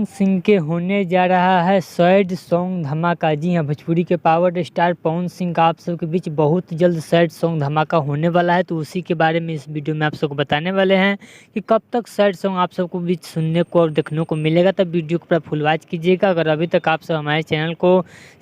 पवन सिंह के होने जा रहा है सैड सॉन्ग धमाका। जी हाँ, भोजपुरी के पावर स्टार पवन सिंह का आप सबके बीच बहुत जल्द सैड सॉन्ग धमाका होने वाला है। तो उसी के बारे में इस वीडियो में आप सबको बताने वाले हैं कि कब तक सैड सॉन्ग आप सबको बीच सुनने को और देखने को मिलेगा। तब वीडियो को पूरा फुल वॉच कीजिएगा। अगर अभी तक आप सब हमारे चैनल को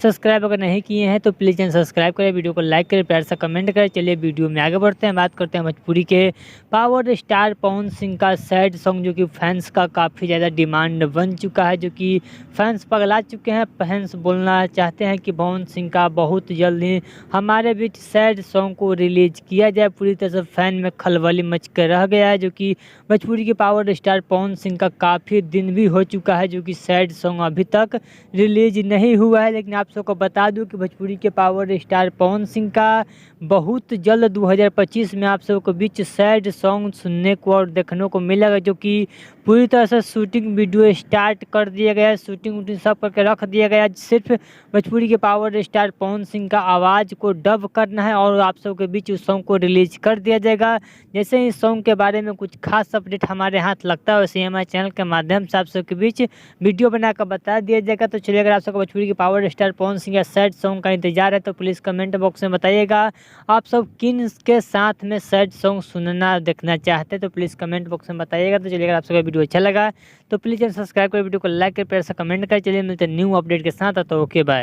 सब्सक्राइब अगर नहीं किए हैं तो प्लीज़ चैनल सब्सक्राइब करें, वीडियो को लाइक करें, प्यार से कमेंट करें। चलिए वीडियो में आगे बढ़ते हैं, बात करते हैं भोजपुरी के पावर स्टार पवन सिंह का सैड सॉन्ग, जो कि फैंस का काफ़ी ज़्यादा डिमांड बन चुका है, जो कि फैंस पगला चुके हैं। फैंस बोलना चाहते हैं कि पवन सिंह का बहुत जल्द ही हमारे बीच सैड सॉन्ग को रिलीज किया जाए। पूरी तरह से फैन में खलबली मच कर रह गया है, जो कि भोजपुरी के पावर स्टार पवन सिंह का काफ़ी दिन भी हो चुका है, जो कि सैड सॉन्ग अभी तक रिलीज नहीं हुआ है। लेकिन आप सबको बता दूं कि भोजपुरी के पावर स्टार पवन सिंह का बहुत जल्द 2025 में आप सबको बीच सैड सॉन्ग सुनने को और देखने को मिलेगा, जो कि पूरी तरह से शूटिंग वीडियो स्टार्ट कर दिया गया है, शूटिंग वूटिंग सब करके रख दिया गया है। सिर्फ भोजपुरी के पावर स्टार पवन सिंह का आवाज़ को डब करना है और आप सबके बीच उस सॉन्ग को रिलीज कर दिया जाएगा। जैसे ही इस सॉन्ग के बारे में कुछ खास अपडेट हमारे हाथ लगता है, वैसे ही हमारे चैनल के माध्यम से आप सबके बीच वीडियो बनाकर बता दिया जाएगा। तो चलिए, अगर आप सबको भोजपुरी के पावर स्टार पवन सिंह या सैड सॉन्ग का इंतजार है तो प्लीज़ कमेंट बॉक्स में बताइएगा आप सब किन के साथ में सैड सॉन्ग सुनना देखना चाहते हैं। तो प्लीज़ कमेंट बॉक्स में बताइएगा। तो चलिए, अगर आप सबका वीडियो अच्छा लगा तो प्लीज़ सब्सक्राइब करें, वीडियो को लाइक करें, प्यार से कमेंट करें। चलिए मिलते हैं न्यू अपडेट के साथ। तो ओके बाय।